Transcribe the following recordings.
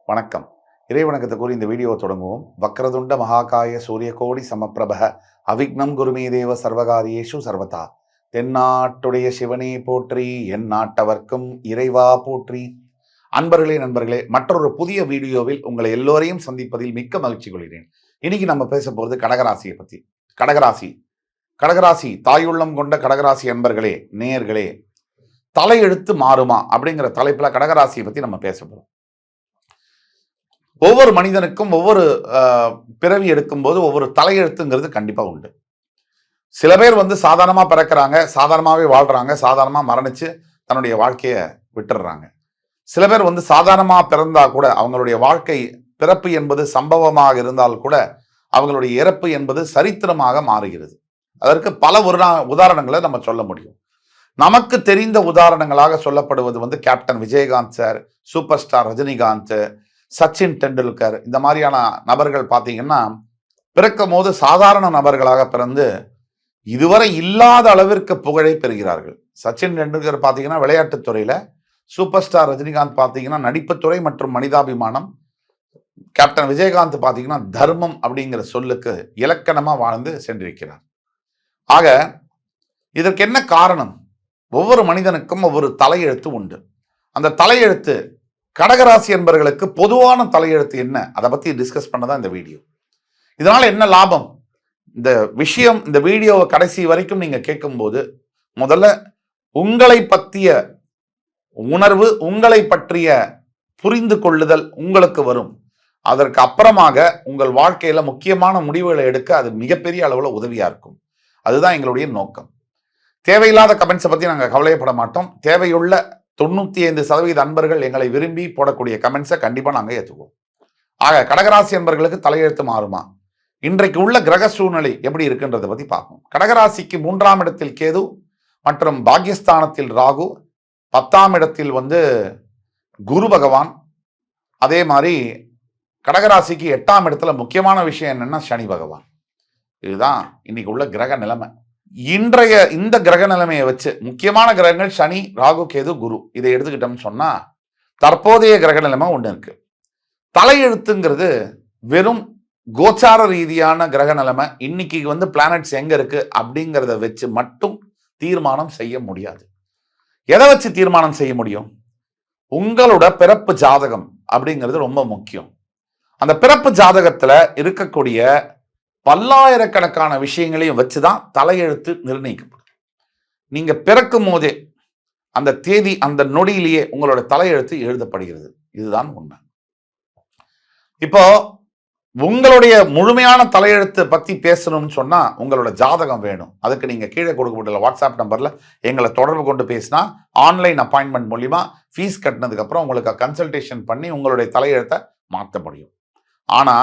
வணக்கம். இறைவணக்கத்தை கூறி இந்த வீடியோவை தொடங்குவோம். வக்ரதுண்ட மகாகாய சூரியகோடி சமப்பிரப அவிக்னம் குருமே தேவ சர்வகாரியேஷு சர்வதா. தென்னாட்டுடைய சிவனே போற்றி, என் நாட்டவர்க்கும் இறைவா போற்றி. அன்பர்களே, நண்பர்களே, மற்றொரு புதிய வீடியோவில் உங்களை எல்லோரையும் சந்திப்பதில் மிக்க மகிழ்ச்சி கொள்கிறேன். இன்னைக்கு நம்ம பேச போறது கடகராசியை பத்தி. கடகராசி தாயுள்ளம் கொண்ட கடகராசி அன்பர்களே, நேயர்களே, தலையெழுத்து மாறுமா அப்படிங்கிற தலைப்புல கடகராசியை பத்தி நம்ம பேச போறோம். ஒவ்வொரு மனிதனுக்கும் ஒவ்வொரு பிறவி எடுக்கும் போது ஒவ்வொரு தலையெழுத்துங்கிறது கண்டிப்பா உண்டு. சில பேர் சாதாரணமா பிறக்கிறாங்க, சாதாரணமாவே வாழ்றாங்க, சாதாரணமா மரணிச்சு தன்னுடைய வாழ்க்கையை விட்டுடுறாங்க. சில பேர் சாதாரணமா பிறந்தா கூட அவங்களுடைய வாழ்க்கை பிறப்பு என்பது சம்பவமாக இருந்தால் கூட அவங்களுடைய இறப்பு என்பது சரித்திரமாக மாறுகிறது. அதற்கு பல உதாரணங்களை நம்ம சொல்ல முடியும். நமக்கு தெரிந்த உதாரணங்களாக சொல்லப்படுவது captain Vijayakanth sir, super star Rajinikanth, Sachin Tendulkar, இந்த மாதிரியான நபர்கள் பார்த்தீங்கன்னா பிறக்கும் போது சாதாரண நபர்களாக பிறந்து இதுவரை இல்லாத அளவிற்கு புகழை பெறுகிறார்கள். சச்சின் டெண்டுல்கர் பார்த்தீங்கன்னா விளையாட்டுத்துறையில, சூப்பர் ஸ்டார் ரஜினிகாந்த் பார்த்தீங்கன்னா நடிப்புத்துறை மற்றும் மனிதாபிமானம், கேப்டன் விஜயகாந்த் பார்த்தீங்கன்னா தர்மம் அப்படிங்கிற சொல்லுக்கு இலக்கணமா வாழ்ந்து சென்றிருக்கிறார். ஆக இதற்கு என்ன காரணம்? ஒவ்வொரு மனிதனுக்கும் ஒவ்வொரு தலையெழுத்து உண்டு. அந்த தலையெழுத்து கடகராசி என்பவர்களுக்கு பொதுவான தலையெழுத்து என்ன, அதை பத்தி டிஸ்கஸ் பண்ணதான் இந்த வீடியோ. இதனால என்ன லாபம்? இந்த வீடியோவை கடைசி வரைக்கும் நீங்க கேட்கும்போது முதல்ல உங்களை பற்றிய உணர்வு, உங்களை பற்றிய புரிந்து கொள்ளுதல் உங்களுக்கு வரும். அதற்கு அப்புறமாக உங்கள் வாழ்க்கையில முக்கியமான முடிவுகளை எடுக்க அது மிகப்பெரிய அளவுல உதவியா இருக்கும். அதுதான் எங்களுடைய நோக்கம். தேவையில்லாத கமெண்ட்ஸை பத்தி நாங்க கவலைப்பட மாட்டோம். தேவையுள்ள 95% அன்பர்கள் எங்களை விரும்பி போடக்கூடிய கமெண்ட்ஸை கண்டிப்பா நாங்க ஏற்றுக்குவோம். ஆக கடகராசி அன்பர்களுக்கு தலையெழுத்து மாறுமா? இன்றைக்கு உள்ள கிரக சூழ்நிலை எப்படி இருக்குன்றதை பத்தி பார்ப்போம். கடகராசிக்கு 3ஆம் இடத்தில் கேது மற்றும் பாக்யஸ்தானத்தில் ராகு, 10ஆம் இடத்தில் குரு பகவான், அதே மாதிரி கடகராசிக்கு 8ஆம் இடத்துல முக்கியமான விஷயம் என்னன்னா சனி பகவான். இதுதான் இன்னைக்கு உள்ள கிரக நிலைமை. இன்றைய இந்த கிரக நிலைமையை வச்சு முக்கியமான கிரகங்கள் சனி, ராகு, கேது, குரு, இதை எடுத்துக்கிட்டோம்னு சொன்னா தற்போதைய கிரக நிலைமை ஒன்று இருக்கு. தலையெழுத்துங்கிறது வெறும் கோச்சார ரீதியான கிரக நிலைமை. இன்னைக்கு பிளானட்ஸ் எங்க இருக்கு அப்படிங்கிறத வச்சு மட்டும் தீர்மானம் செய்ய முடியாது. எதை வச்சு தீர்மானம் செய்ய முடியும்? உங்களோட பிறப்பு ஜாதகம் அப்படிங்கிறது ரொம்ப முக்கியம். அந்த பிறப்பு ஜாதகத்துல இருக்கக்கூடிய பல்லாயிரக்கணக்கான விஷயங்களையும் வச்சுதான் தலையெழுத்து நிர்ணயிக்கப்படும். நீங்க பிறக்கும் போதே அந்த தேதி, அந்த நொடியிலேயே உங்களோட தலையெழுத்து எழுதப்படுகிறது. இதுதான் உண்மை. இப்போ உங்களுடைய முழுமையான தலையெழுத்து பத்தி பேசணும்னு சொன்னா உங்களோட ஜாதகம் வேணும். அதுக்கு நீங்க கீழே கொடுக்கப்பட்டுள்ள வாட்ஸ்அப் நம்பர்ல எங்களை தொடர்பு கொண்டு பேசினா ஆன்லைன் அப்பாயின்மெண்ட் மூலியமா ஃபீஸ் கட்டினதுக்கு அப்புறம் உங்களுக்கு கன்சல்டேஷன் பண்ணி உங்களுடைய தலையெழுத்தை மாற்ற முடியும். ஆனா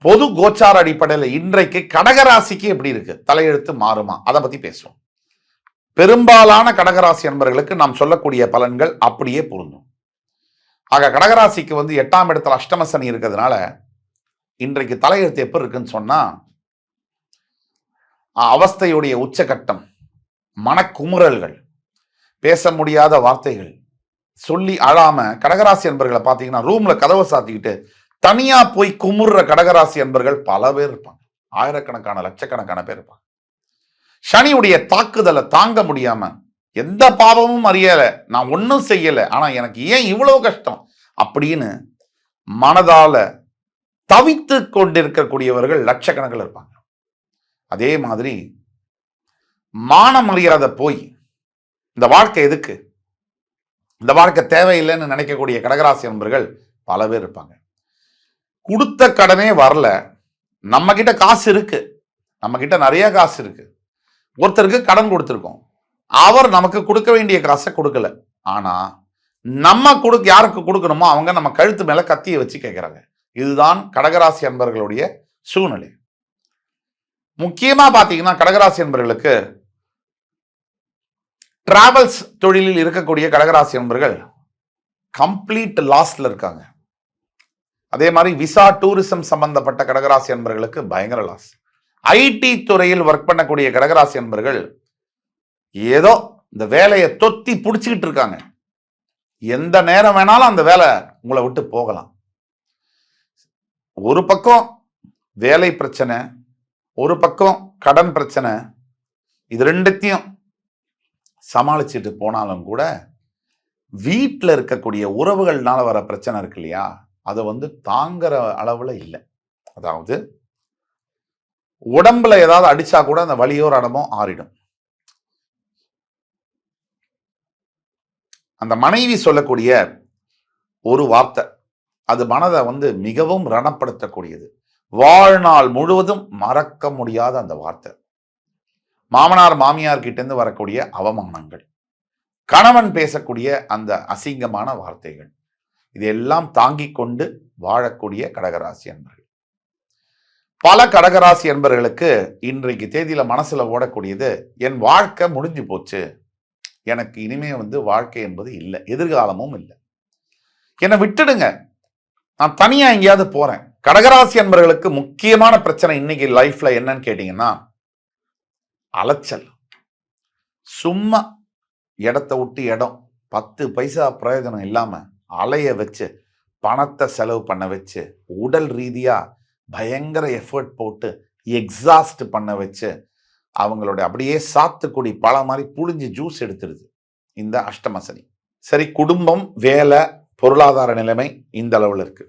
பொது கோச்சார அடிப்படையில் இன்றைக்கு கடகராசிக்கு எப்படி இருக்கு, தலையெழுத்து மாறுமா, அதை பத்தி பேசுவோம். பெரும்பாலான கடகராசி என்பவர்களுக்கு நாம் சொல்லக்கூடிய பலன்கள் அப்படியே பொருந்தும். ஆக கடகராசிக்கு 8ஆம் இடத்துல அஷ்டம சனி இருக்கிறதுனால இன்றைக்கு தலையெழுத்து எப்படி இருக்குன்னு சொன்னா அவஸ்தையுடைய உச்சகட்டம், மனக்குமுறல்கள், பேச முடியாத வார்த்தைகள், சொல்லி அழாம கடகராசி என்பவர்களை பார்த்தீங்கன்னா ரூம்ல கதவை சாத்திக்கிட்டு தனியா போய் குமுறுற கடகராசி என்பர்கள் பல பேர் இருப்பாங்க. ஆயிரக்கணக்கான லட்சக்கணக்கான பேர் இருப்பாங்க. சனியுடைய தாக்குதலை தாங்க முடியாம எந்த பாவமும் அறியல, நான் ஒன்னும் செய்யல, ஆனா எனக்கு ஏன் இவ்வளவு கஷ்டம் அப்படின்னு மனதால தவித்து கொண்டிருக்கக்கூடியவர்கள் லட்சக்கணக்கில் இருப்பாங்க. அதே மாதிரி மான மரியாதை போய் இந்த வாழ்க்கை எதுக்கு, இந்த வாழ்க்கை தேவையில்லைன்னு நினைக்கக்கூடிய கடகராசி என்பர்கள் பல பேர் இருப்பாங்க. கொடுத்த கடனே வரல, நம்ம கிட்ட காசு இருக்கு, நம்ம கிட்ட நிறைய காசு இருக்கு, ஒருத்தருக்கு கடன் கொடுத்துருக்கோம், அவர் நமக்கு கொடுக்க வேண்டிய காசை கொடுக்கல, ஆனா நம்ம யாருக்கு கொடுக்கணுமோ அவங்க நம்ம கழுத்து மேல கத்தியை வச்சு கேட்கிறாங்க. இதுதான் கடகராசி அன்பர்களுடைய சூழ்நிலை. முக்கியமா பாத்தீங்கன்னா கடகராசி அன்பர்களுக்கு டிராவல்ஸ் தொழிலில் இருக்கக்கூடிய கடகராசி அன்பர்கள் கம்ப்ளீட் லாஸ்ல இருக்காங்க. அதே மாதிரி விசா டூரிசம் சம்பந்தப்பட்ட கடகராசி அன்பர்களுக்கு பயங்கர லாஸ். ஐடி துறையில் ஒர்க் பண்ணக்கூடிய கடகராசி அன்பர்கள் ஏதோ இந்த வேலையை தொத்தி புடிச்சுக்கிட்டு இருக்காங்க. எந்த நேரம் வேணாலும் அந்த வேலை உங்களை விட்டு போகலாம். ஒரு பக்கம் வேலை பிரச்சனை, ஒரு பக்கம் கடன் பிரச்சனை, இது ரெண்டுத்தையும் சமாளிச்சுட்டு போனாலும் கூட வீட்டில் இருக்கக்கூடிய உறவுகள்னால வர பிரச்சனை இருக்கு இல்லையா, அதை தாங்குற அளவுல இல்லை. அதாவது உடம்புல ஏதாவது அடிச்சா கூட அந்த வலியோர் இடமும் ஆறிடும். அந்த மனைவி சொல்லக்கூடிய ஒரு வார்த்தை அது மனதை மிகவும் ரணப்படுத்தக்கூடியது. வாழ்நாள் முழுவதும் மறக்க முடியாத அந்த வார்த்தை. மாமனார் மாமியார் கிட்ட இருந்து வரக்கூடிய அவமானங்கள், கணவன் பேசக்கூடிய அந்த அசிங்கமான வார்த்தைகள், இதெல்லாம் தாங்கிக் கொண்டு வாழக்கூடிய கடகராசி அன்பர்கள். பல கடகராசி அன்பர்களுக்கு இன்றைக்கு தேதியில மனசுல ஓடக்கூடியது, என் வாழ்க்கை முடிஞ்சு போச்சு, எனக்கு இனிமே வாழ்க்கை என்பது இல்லை, எதிர்காலமும் இல்லை, என்னை விட்டுடுங்க, நான் தனியா எங்கேயாவது போறேன். கடகராசி அன்பர்களுக்கு முக்கியமான பிரச்சனை இன்னைக்கு லைஃப்ல என்னன்னு கேட்டீங்கன்னா, அலைச்சல். சும்மா இடத்தை விட்டு இடம் 10 பைசா பிரயோஜனம் இல்லாம அலைய வச்சு பணத்தை செலவு பண்ண வச்சு உடல் ரீதியா பயங்கர எஃபர்ட் போட்டு எக்ஸாஸ்ட் பண்ண வச்சு அவங்களோட அப்படியே சாத்துக்குடி பழ மாதிரி புழிஞ்சு ஜூஸ் எடுத்துடுது இந்த அஷ்டம சனி. சரி, குடும்பம், வேலை, பொருளாதார நிலைமை இந்த அளவில் இருக்கு.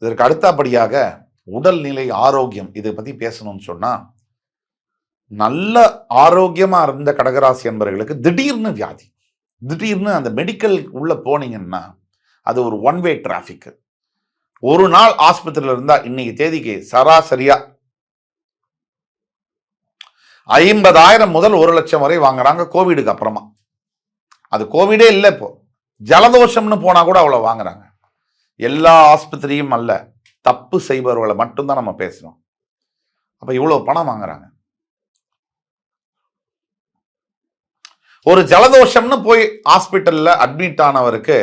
இதற்கு அடுத்தபடியாக உடல்நிலை, ஆரோக்கியம், இதை பத்தி பேசணும்னு சொன்னா, நல்ல ஆரோக்கியமா இருந்த கடகராசி என்பவர்களுக்கு திடீர்னு வியாதி, திடீர்னு அந்த மெடிக்கல் உள்ள போனீங்கன்னா அது ஒரு ஒன் வே டிராபிக். ஒரு நாள் ஆஸ்பத்திரியில இருந்தா இன்னைக்கு தேதிக்கு சராசரியா 50,000 முதல் 1,00,000 வரை வாங்குறாங்க கோவிடுக்கு அப்புறமா. அது கோவிடே இல்லை, இப்போ ஜலதோஷம்னு போனா கூட அவ்வளவு வாங்குறாங்க. எல்லா ஆஸ்பத்திரியும் அல்ல, தப்பு செய்பவர்களை மட்டும்தான் நம்ம பேசுறோம். அப்ப இவ்வளவு பணம் வாங்குறாங்க. ஒரு ஜலதோஷம்னு போய் ஹாஸ்பிட்டல்ல அட்மிட் ஆனவருக்கு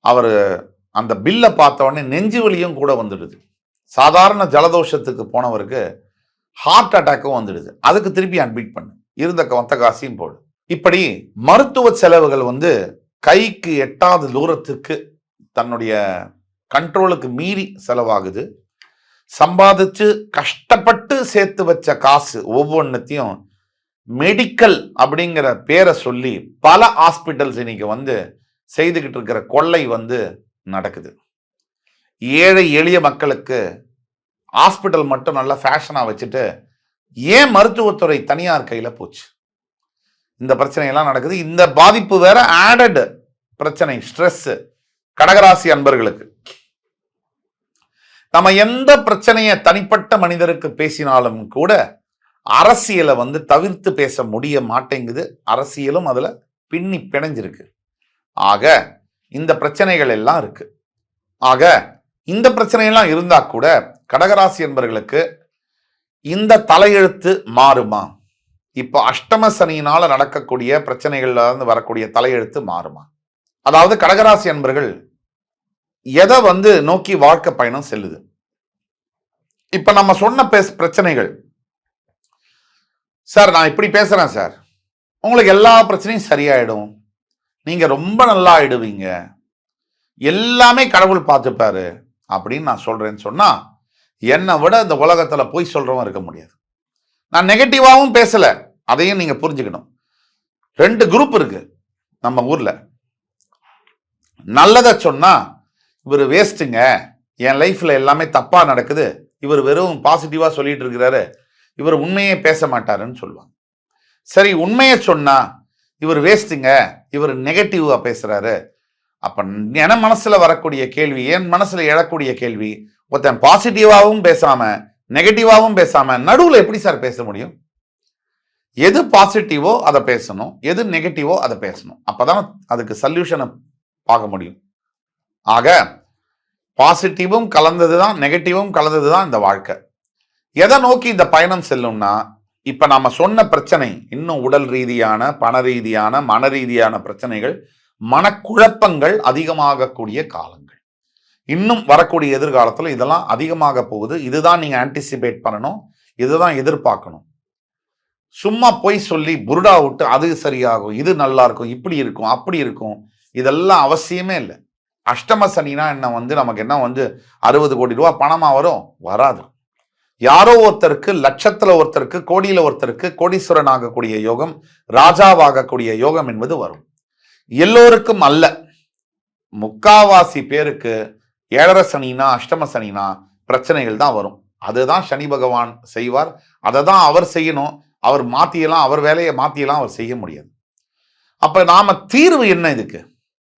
அவர் அந்த பில்லை பார்த்த உடனே நெஞ்சு வலியும் கூட வந்துடுது. சாதாரண ஜலதோஷத்துக்கு போனவருக்கு ஹார்ட் அட்டாக்கும் வந்துடுது. அதுக்கு திருப்பி அட்மிட் பண்ணு, இருந்த மொத்த காசையும் போடு. இப்படி மருத்துவ செலவுகள் கைக்கு எட்டாத தூரத்துக்கு தன்னுடைய கண்ட்ரோலுக்கு மீறி செலவாகுது. சம்பாதிச்சு கஷ்டப்பட்டு சேர்த்து வச்ச காசு ஒவ்வொன்றத்தையும் மெடிக்கல் அப்படிங்கிற பேரை சொல்லி பல ஹாஸ்பிட்டல்ஸ் இன்னைக்கு செய்துகிட்டு இருக்கிற கொள்ளை நடக்குது. ஏழை எளிய மக்களுக்கு ஹாஸ்பிட்டல் மட்டும் நல்லா ஃபேஷனா வச்சுட்டு ஏன் மருத்துவத்துறை தனியார் கையில போச்சு? இந்த பிரச்சனையெல்லாம் நடக்குது. இந்த பாதிப்பு வேற ஆடட் பிரச்சனை, ஸ்ட்ரெஸ் கடகராசி அன்பர்களுக்கு. நம்ம எந்த பிரச்சனையை தனிப்பட்ட மனிதருக்கு பேசினாலும் கூட அரசியலை தவிர்த்து பேச முடிய மாட்டேங்குது. அரசியலும் அதுல பின்னி பிணைஞ்சிருக்கு. ஆக இந்த பிரச்சனைகள் எல்லாம் இருக்கு. ஆக இந்த பிரச்சனையெல்லாம் இருந்தா கூட கடகராசி என்பவர்களுக்கு இந்த தலையெழுத்து மாறுமா? இப்ப அஷ்டம சனியினால நடக்கக்கூடிய பிரச்சனைகள்ல இருந்து வரக்கூடிய தலையெழுத்து மாறுமா? அதாவது கடகராசி என்பர்கள் எதை நோக்கி வாழ்க்கை பயணம் செல்லுது? இப்ப நம்ம சொன்ன பிரச்சனைகள், சார் நான் இப்படி பேசுறேன் சார், உங்களுக்கு எல்லா பிரச்சனையும் சரியாயிடும், நீங்க ரொம்ப நல்லா ஆயிடுவீங்க, எல்லாமே கடவுள் பார்த்துப்பாரு அப்படின்னு நான் சொல்றேன்னு சொன்னா, என்னை விட இந்த உலகத்துல போய் சொல்றவன் இருக்க முடியாது. நான் நெகட்டிவாவும் பேசல, அதையும் நீங்க புரிஞ்சுக்கணும். 2 குரூப் இருக்கு நம்ம ஊர்ல. நல்லதை சொன்னா இவர் வேஸ்ட்டுங்க, என் லைஃப்ல எல்லாமே தப்பா நடக்குது, இவர் வெறும் பாசிட்டிவா சொல்லிட்டு இருக்கிறாரு, இவர் உண்மையே பேச மாட்டாருன்னு சொல்லுவாங்க. சரி, உண்மையை சொன்னா இவர் வேஸ்ட்டுங்க, இவர் நெகட்டிவா பேசுறாரு. அப்ப என் மனசுல வரக்கூடிய கேள்வி, என் மனசுல எழக்கூடிய கேள்வி, ஒருத்தன் பாசிட்டிவாவும் பேசாம நெகட்டிவாவும் பேசாம நடுவுல எப்படி சார் பேச முடியும்? எது பாசிட்டிவோ அதை பேசணும், எது நெகட்டிவோ அதை பேசணும். அப்பதான் அதுக்கு சொல்யூஷனை பார்க்க முடியும். ஆக பாசிட்டிவும் கலந்ததுதான், நெகட்டிவும் கலந்ததுதான் இந்த வாழ்க்கை. எதை நோக்கி இந்த பயணம் செல்லும்னா, இப்ப நாம சொன்ன பிரச்சனை இன்னும் உடல் ரீதியான, பண ரீதியான, மன ரீதியான பிரச்சனைகள், மனக்குழப்பங்கள் அதிகமாகக்கூடிய காலங்கள். இன்னும் வரக்கூடிய எதிர்காலத்துல இதெல்லாம் அதிகமாக போகுது. இதுதான் நீங்க ஆன்டிசிபேட் பண்ணணும், இதுதான் எதிர்பார்க்கணும். சும்மா போய் சொல்லி புருடா விட்டு அது சரியாகும், இது நல்லா இருக்கும், இப்படி இருக்கும், அப்படி இருக்கும், இதெல்லாம் அவசியமே இல்லை. அஷ்டம சனினா நமக்கு என்ன 60 கோடி ரூபாய் பணமா வரும்? வராது. யாரோ ஒருத்தருக்கு, லட்சத்துல ஒருத்தருக்கு, கோடியில ஒருத்தருக்கு கோடீஸ்வரன் ஆகக்கூடிய யோகம், ராஜாவாகக்கூடிய யோகம் என்பது வரும். எல்லோருக்கும் அல்ல. முக்காவாசி பேருக்கு 7.5 சனினா, அஷ்டம சனினா பிரச்சனைகள் தான் வரும். அதுதான் சனி பகவான் செய்வார். அதை தான் அவர் செய்யணும். அவர் மாத்தியெல்லாம், அவர் வேலையை மாத்தியெல்லாம் அவர் செய்ய முடியாது. அப்ப நாம தீர்வு என்ன? இதுக்கு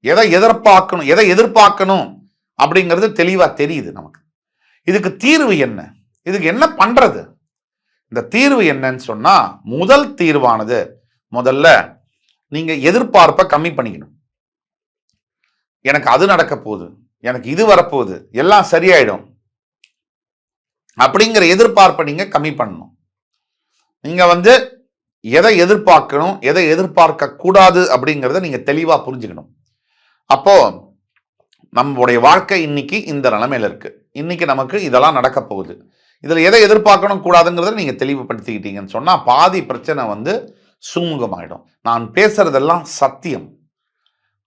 எதை எதிர்பார்க்கணும் அப்படிங்கிறது தெளிவா தெரியுது நமக்கு. இதுக்கு தீர்வு என்ன? இதுக்கு என்ன பண்றது? இந்த தீர்வு என்னன்னு சொன்னா, முதல் தீர்வானது, முதல்ல நீங்க எதிர்பார்ப்பை கம்மி பண்ணிக்கணும். எனக்கு அது நடக்க போகுது, எனக்கு இது வரப்போகுது, எல்லாம் சரியாயிடும் அப்படிங்கிற எதிர்பார்ப்பை நீங்க கம்மி பண்ணணும். நீங்க எதை எதிர்பார்க்கணும், எதை எதிர்பார்க்க கூடாது அப்படிங்கிறத நீங்க தெளிவா புரிஞ்சுக்கணும். அப்போ நம்மளுடைய வாழ்க்கை இன்னைக்கு இந்த நிலைமையில இருக்கு. இன்னைக்கு நமக்கு இதெல்லாம் நடக்க போகுது. இதுல எதை எதிர்பார்க்கணும் கூடாதுங்கிறத நீங்க தெளிவுபடுத்திக்கிட்டீங்கன்னு சொன்னா பாதி பிரச்சனை சுமூகமாயிடும். நான் பேசுறதெல்லாம் சத்தியம்.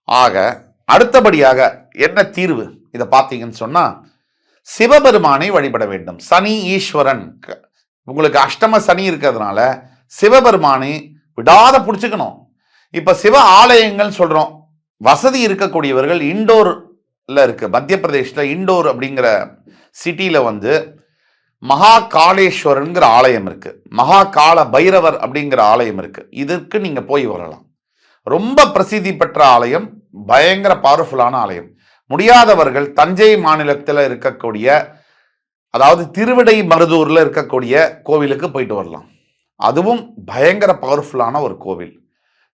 ஆக அடுத்தபடியாக என்ன தீர்வு? இதை பார்த்தீங்கன்னு சொன்னா, சிவபெருமானை வழிபட வேண்டும். சனி ஈஸ்வரன், உங்களுக்கு அஷ்டம சனி இருக்கிறதுனால சிவபெருமானை விடாத பிடிச்சுக்கணும். இப்ப சிவ ஆலயங்கள் சொல்றோம். வசதி இருக்கக்கூடியவர்கள் இண்டோர்ல இருக்கு. மத்திய பிரதேஷ்ல இண்டோர் அப்படிங்கிற சிட்டியில மகா காளேஸ்வரன்கிற ஆலயம் இருக்கு. மகா கால பைரவர் அப்படிங்கிற ஆலயம் இருக்கு. இதற்கு நீங்க போய் வரலாம். ரொம்ப பிரசித்தி பெற்ற ஆலயம், பயங்கர பவர்ஃபுல்லான ஆலயம். முடியாதவர்கள் தஞ்சை மாநிலத்தில் இருக்கக்கூடிய, அதாவது திருவிடை மருதூர்ல இருக்கக்கூடிய கோவிலுக்கு போயிட்டு வரலாம். அதுவும் பயங்கர பவர்ஃபுல்லான ஒரு கோவில்.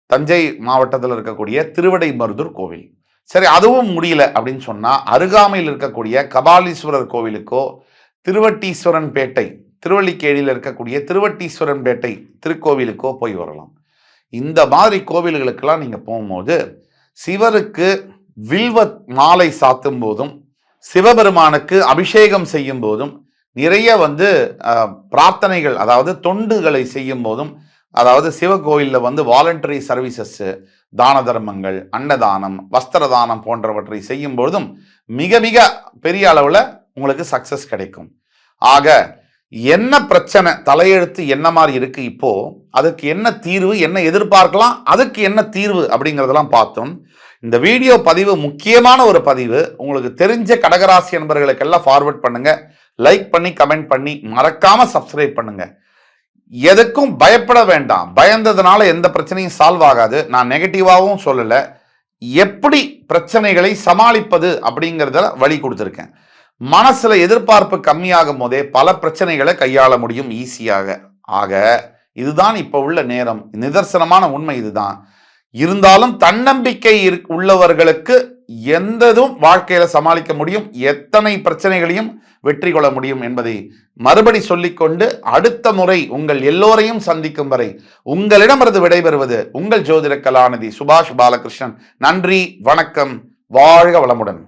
தஞ்சை மாவட்டத்தில் இருக்கக்கூடிய திருவிடை மருதூர் கோவில். சரி, அதுவும் முடியல அப்படின்னு சொன்னா, அருகாமையில் இருக்கக்கூடிய கபாலீஸ்வரர் கோவிலுக்கோ, திருவட்டீஸ்வரன் பேட்டை, திருவள்ளிக்கேணியில் இருக்கக்கூடிய திருவட்டீஸ்வரன் பேட்டை திருக்கோவிலுக்கோ போய் வரலாம். இந்த மாதிரி கோவில்களுக்கெல்லாம் நீங்க போகும்போது சிவருக்கு வில்வ மாலை சாத்தும் போதும், சிவபெருமானுக்கு அபிஷேகம் செய்யும் போதும், நிறைய பிரார்த்தனைகள், அதாவது தொண்டுகளை செய்யும் போதும், அதாவது சிவகோயிலில் வாலண்டரி சர்வீசஸ், தான தர்மங்கள், அன்னதானம், வஸ்திர தானம் போன்றவற்றை செய்யும் பொழுதும் மிக மிக பெரிய அளவில் உங்களுக்கு சக்சஸ் கிடைக்கும். ஆக என்ன பிரச்சனை, தலையெழுத்து என்ன மாதிரி இருக்கு, இப்போ அதுக்கு என்ன தீர்வு, என்ன எதிர்பார்க்கலாம், அதுக்கு என்ன தீர்வு அப்படிங்கிறதெல்லாம் பார்த்தோம். இந்த வீடியோ பதிவு முக்கியமான ஒரு பதிவு. உங்களுக்கு தெரிஞ்ச கடகராசி நண்பர்களுக்கெல்லாம் ஃபார்வர்ட் பண்ணுங்க. லைக் பண்ணி கமெண்ட் பண்ணி மறக்காம சப்ஸ்கிரைப் பண்ணுங்க. எதுக்கும் பயப்பட வேண்டாம். பயந்ததுனால எந்த பிரச்சனையும் சால்வ் ஆகாது. நான் நெகட்டிவாகவும் சொல்லல. எப்படி பிரச்சனைகளை சமாளிப்பது அப்படிங்கிறத வழி கொடுத்துருக்கேன். மனசுல எதிர்பார்ப்பு கம்மியாகும் போதே பல பிரச்சனைகளை கையாள முடியும் ஈஸியாக. ஆக இதுதான் இப்ப உள்ள நேரம். நிதர்சனமான உண்மை இதுதான். இருந்தாலும் தன்னம்பிக்கை உள்ளவர்களுக்கு எந்ததும் வாழ்க்கையில சமாளிக்க முடியும். எத்தனை பிரச்சனைகளையும் வெற்றி கொள்ள முடியும் என்பதை மறுபடி சொல்லிக்கொண்டு, அடுத்த முறை உங்கள் எல்லோரையும் சந்திக்கும் வரை உங்களிடமிருந்து விடைபெறுவது உங்கள் ஜோதிட கலாநிதி சுபாஷ் பாலகிருஷ்ணன். நன்றி, வணக்கம், வாழ்க வளமுடன்.